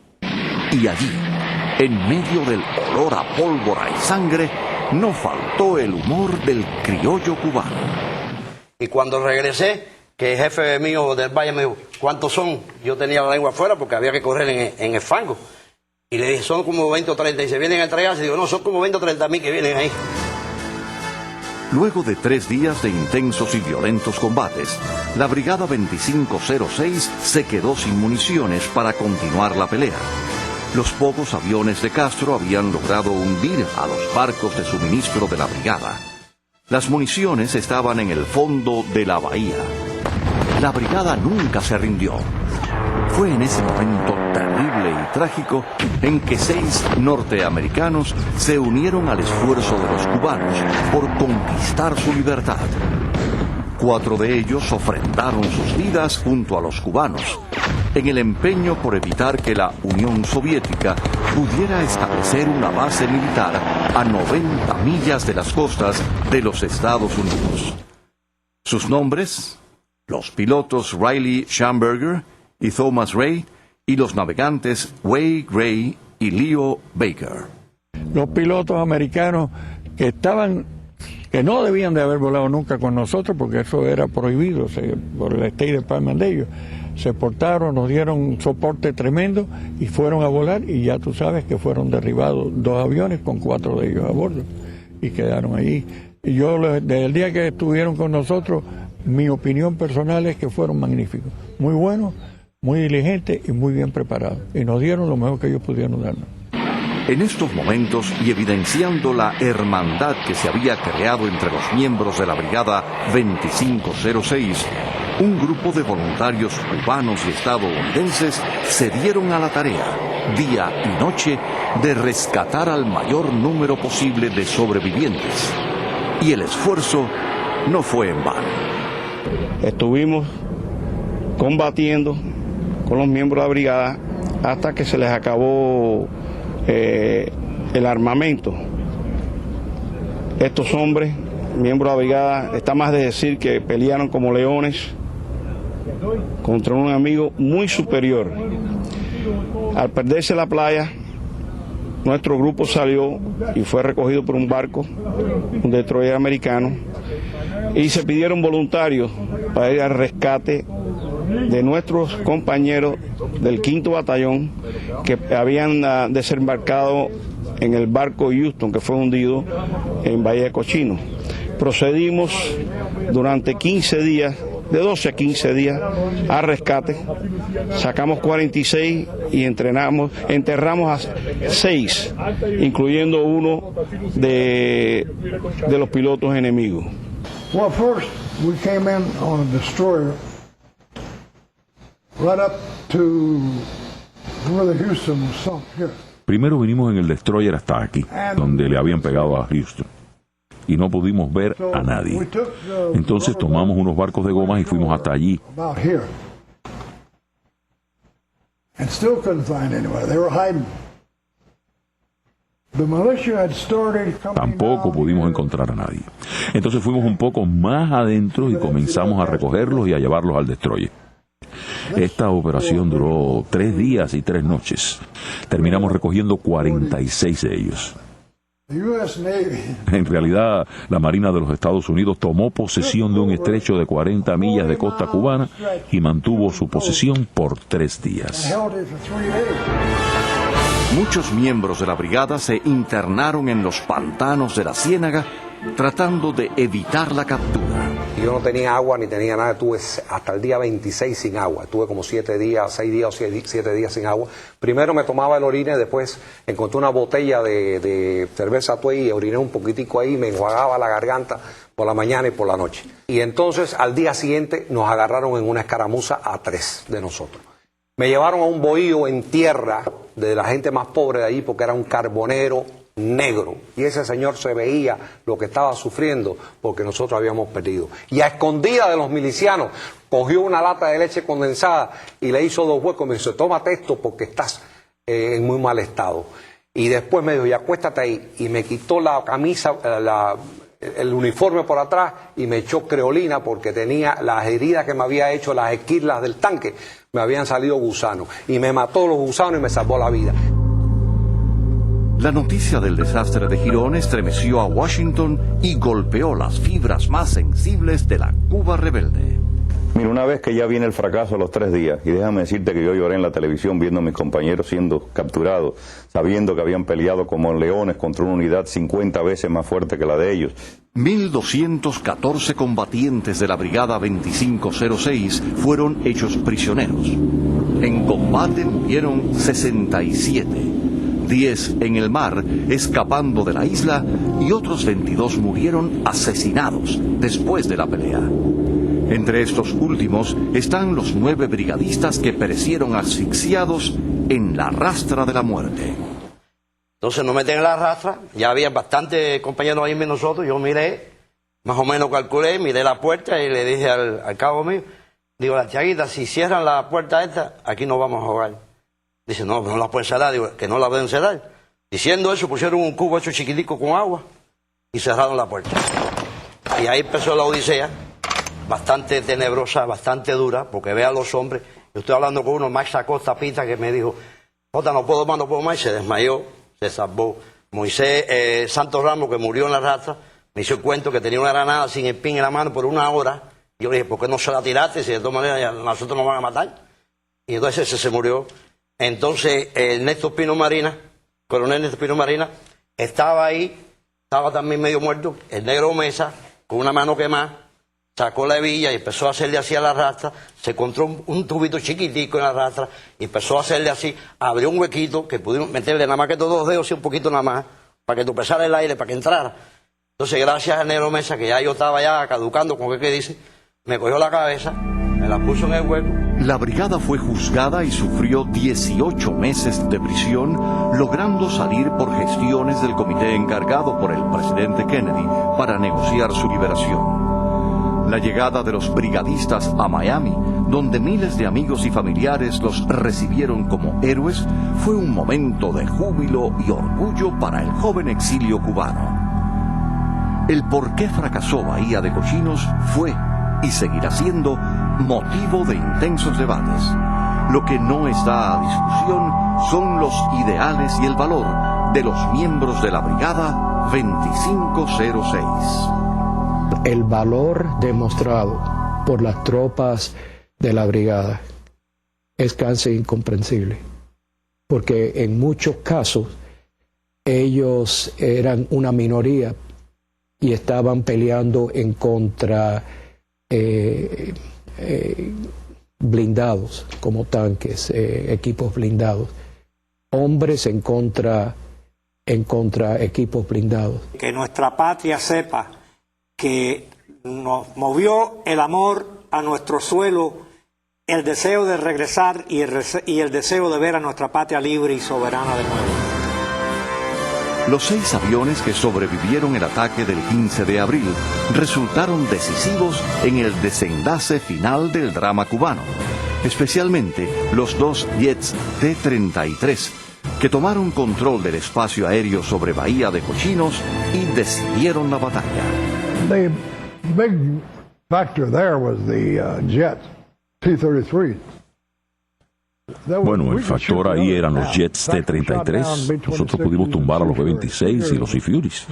Y allí, en medio del olor a pólvora y sangre, no faltó el humor del criollo cubano. Y cuando regresé, que el jefe mío del Valle me dijo, ¿cuántos son? Yo tenía la lengua afuera porque había que correr en el fango. Y le dije, son como 20 o 30. Y se vienen a entregarse. Y digo, no, son como 20 o 30 mil que vienen ahí. Luego de 3 días de intensos y violentos combates, la Brigada 2506 se quedó sin municiones para continuar la pelea. Los pocos aviones de Castro habían logrado hundir a los barcos de suministro de la brigada. Las municiones estaban en el fondo de la bahía. La brigada nunca se rindió. Fue en ese momento terrible y trágico en que 6 norteamericanos se unieron al esfuerzo de los cubanos por conquistar su libertad. 4 de ellos ofrendaron sus vidas junto a los cubanos, en el empeño por evitar que la Unión Soviética pudiera establecer una base militar a 90 millas de las costas de los Estados Unidos. Sus nombres: los pilotos Riley Schamberger y Thomas Ray, y los navegantes Way Gray y Leo Baker. Los pilotos americanos que no debían de haber volado nunca con nosotros porque eso era prohibido por el State Department de ellos, se portaron, nos dieron un soporte tremendo y fueron a volar, y ya tú sabes que fueron derribados 2 aviones con 4 de ellos a bordo y quedaron allí. Y yo, desde el día que estuvieron con nosotros, mi opinión personal es que fueron magníficos, muy buenos, muy diligentes y muy bien preparados, y nos dieron lo mejor que ellos pudieron darnos. En estos momentos, y evidenciando la hermandad que se había creado entre los miembros de la Brigada 2506, un grupo de voluntarios cubanos y estadounidenses se dieron a la tarea, día y noche, de rescatar al mayor número posible de sobrevivientes. Y el esfuerzo no fue en vano. Estuvimos combatiendo con los miembros de la brigada hasta que se les acabó el armamento. Estos hombres, miembros de la brigada, está más de decir que pelearon como leones contra un amigo muy superior. Al perderse la playa, nuestro grupo salió y fue recogido por un barco, un destroyer americano, y se pidieron voluntarios para ir al rescate de nuestros compañeros del 5º Batallón que habían desembarcado en el barco Houston, que fue hundido en Bahía de Cochinos. Procedimos durante 15 días, de 12 a 15 días, a rescate. Sacamos 46 y enterramos a 6, incluyendo uno de los pilotos enemigos. Well, first we came in on a destroyer right up to where the Houston was sunk here. Primero vinimos en el destroyer hasta aquí, donde le habían pegado a Houston, y no pudimos ver a nadie. Entonces tomamos unos barcos de gomas y fuimos hasta allí. About here. And still couldn't find anybody. They were hiding. The militia had started coming. Tampoco pudimos encontrar a nadie. Entonces fuimos un poco más adentro y comenzamos a recogerlos y a llevarlos al destroyer. Esta operación duró 3 días y 3 noches. Terminamos recogiendo 46 de ellos. En realidad, la Marina de los Estados Unidos tomó posesión de un estrecho de 40 millas de costa cubana y mantuvo su posesión por 3 días. Muchos miembros de la brigada se internaron en los pantanos de la Ciénaga tratando de evitar la captura. Yo no tenía agua ni tenía nada, estuve hasta el día 26 sin agua, estuve como 7 días, 6 días o 7 días sin agua. Primero me tomaba el orine, después encontré una botella de cerveza Tuey y oriné un poquitico ahí, me enjuagaba la garganta por la mañana y por la noche. Y entonces al día siguiente nos agarraron en una escaramuza a 3 de nosotros. Me llevaron a un bohío en tierra de la gente más pobre de allí porque era un carbonero negro, y ese señor se veía lo que estaba sufriendo porque nosotros habíamos perdido, y a escondida de los milicianos cogió una lata de leche condensada y le hizo 2 huecos, me dice, tómate esto porque estás en muy mal estado, y después me dijo, y acuéstate ahí, y me quitó la camisa, el uniforme por atrás y me echó creolina porque tenía las heridas que me había hecho, las esquirlas del tanque, me habían salido gusanos, y me mató los gusanos y me salvó la vida. La noticia del desastre de Girón estremeció a Washington y golpeó las fibras más sensibles de la Cuba rebelde. Mira, una vez que ya viene el fracaso a los 3 días, y déjame decirte que yo lloré en la televisión viendo a mis compañeros siendo capturados, sabiendo que habían peleado como leones contra una unidad 50 veces más fuerte que la de ellos. 1.214 combatientes de la Brigada 2506 fueron hechos prisioneros. En combate murieron 67. 10 en el mar, escapando de la isla, y otros 22 murieron asesinados después de la pelea. Entre estos últimos están los 9 brigadistas que perecieron asfixiados en la rastra de la muerte. Entonces nos meten en la rastra, ya había bastantes compañeros ahí menos nosotros, yo miré, más o menos calculé, miré la puerta y le dije al cabo mío, digo, la Chaguita, si cierran la puerta esta, aquí nos vamos a jugar. Dice, no la pueden cerrar, digo, que no la pueden cerrar. Diciendo eso, pusieron un cubo hecho chiquitico con agua y cerraron la puerta. Y ahí empezó la odisea, bastante tenebrosa, bastante dura, porque vean los hombres. Yo estoy hablando con uno, Max Acosta Pita, que me dijo, Jota, no puedo más, y se desmayó, se salvó. Moisés Santos Ramos, que murió en la rastra, me hizo el cuento que tenía una granada sin espín en la mano por 1 hora. Yo le dije, ¿por qué no se la tiraste? Si de todas maneras nosotros nos van a matar. Y entonces ese se murió. Entonces el Néstor Pino Marina, coronel Néstor Pino Marina, estaba ahí, estaba también medio muerto, el negro Mesa, con una mano quemada, sacó la hebilla y empezó a hacerle así a la rastra, se encontró un tubito chiquitico en la rastra y empezó a hacerle así, abrió un huequito que pudimos meterle nada más que todos 2 dedos y un poquito nada más, para que tropezara el aire, para que entrara. Entonces gracias al negro Mesa, que ya yo estaba ya caducando, con qué dice, me cogió la cabeza, me la puso en el hueco. La brigada fue juzgada y sufrió 18 meses de prisión, logrando salir por gestiones del comité encargado por el presidente Kennedy para negociar su liberación. La llegada de los brigadistas a Miami, donde miles de amigos y familiares los recibieron como héroes, fue un momento de júbilo y orgullo para el joven exilio cubano. El por qué fracasó Bahía de Cochinos fue y seguirá siendo motivo de intensos debates. Lo que no está a discusión son los ideales y el valor de los miembros de la Brigada 2506. El valor demostrado por las tropas de la brigada es casi incomprensible, porque en muchos casos ellos eran una minoría y estaban peleando en contra blindados, como tanques, equipos blindados, hombres en contra equipos blindados. Que nuestra patria sepa que nos movió el amor a nuestro suelo, el deseo de regresar y el deseo de ver a nuestra patria libre y soberana de nuevo. Los 6 aviones que sobrevivieron el ataque del 15 de abril resultaron decisivos en el desenlace final del drama cubano, especialmente los 2 jets T-33, que tomaron control del espacio aéreo sobre Bahía de Cochinos y decidieron la batalla. The big factor there was the jet T-33. Bueno, el factor ahí eran los jets T-33. Nosotros pudimos tumbar a los B-26 y los Sea Furies,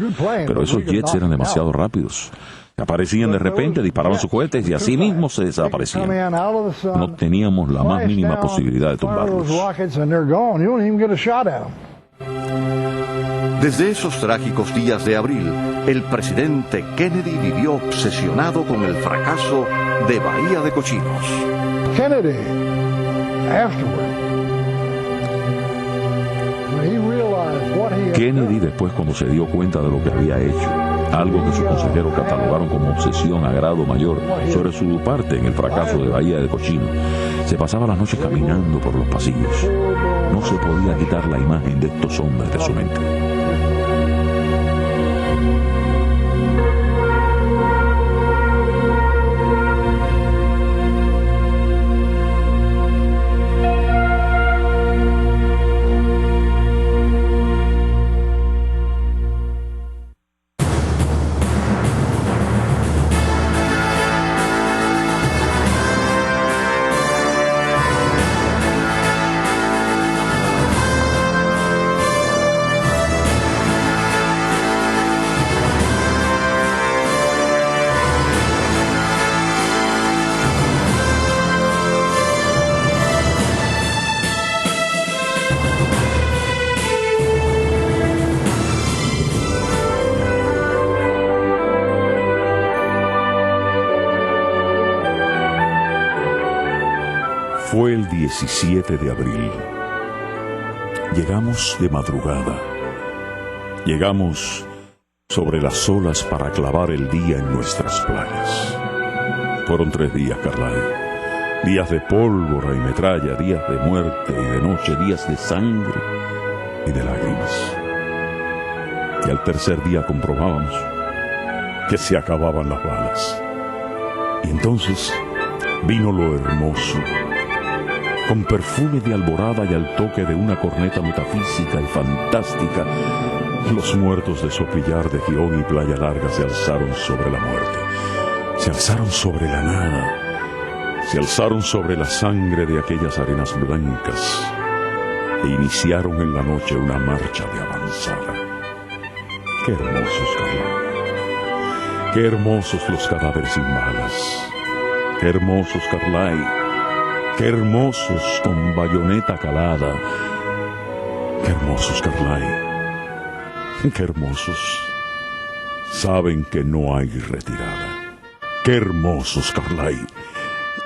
pero esos jets eran demasiado rápidos. Aparecían de repente, disparaban sus cohetes y así mismo se desaparecían. No teníamos la más mínima posibilidad de tumbarlos. Desde esos trágicos días de abril, el presidente Kennedy vivió obsesionado con el fracaso de Bahía de Cochinos. Kennedy después, cuando se dio cuenta de lo que había hecho, algo que sus consejeros catalogaron como obsesión a grado mayor sobre su parte en el fracaso de Bahía de Cochinos, se pasaba las noches caminando por los pasillos. No se podía quitar la imagen de estos hombres de su mente. Fue el 17 de abril. Llegamos de madrugada. Llegamos sobre las olas para clavar el día en nuestras playas. Fueron 3 días, Carlyle. Días de pólvora y metralla, días de muerte y de noche, días de sangre y de lágrimas. Y al tercer día comprobábamos que se acababan las balas. Y entonces vino lo hermoso, con perfume de alborada y al toque de una corneta metafísica y fantástica. Los muertos de Sopillar, de Girón y Playa Larga se alzaron sobre la muerte, se alzaron sobre la nada, se alzaron sobre la sangre de aquellas arenas blancas e iniciaron en la noche una marcha de avanzada. Qué hermosos, Carlyle. Qué hermosos los cadáveres sin balas. Qué hermosos, Carlyle. Qué hermosos con bayoneta calada. Qué hermosos, Carlyle. Qué hermosos. Saben que no hay retirada. Qué hermosos, Carlyle.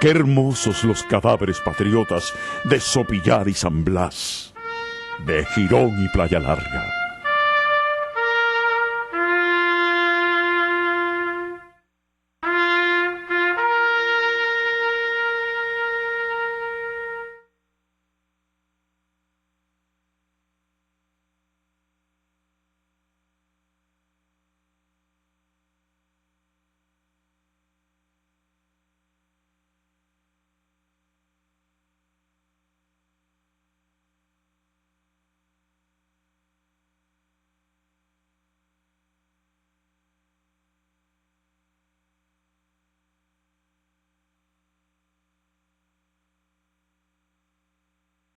Qué hermosos los cadáveres patriotas de Sopillar y San Blas, de Girón y Playa Larga.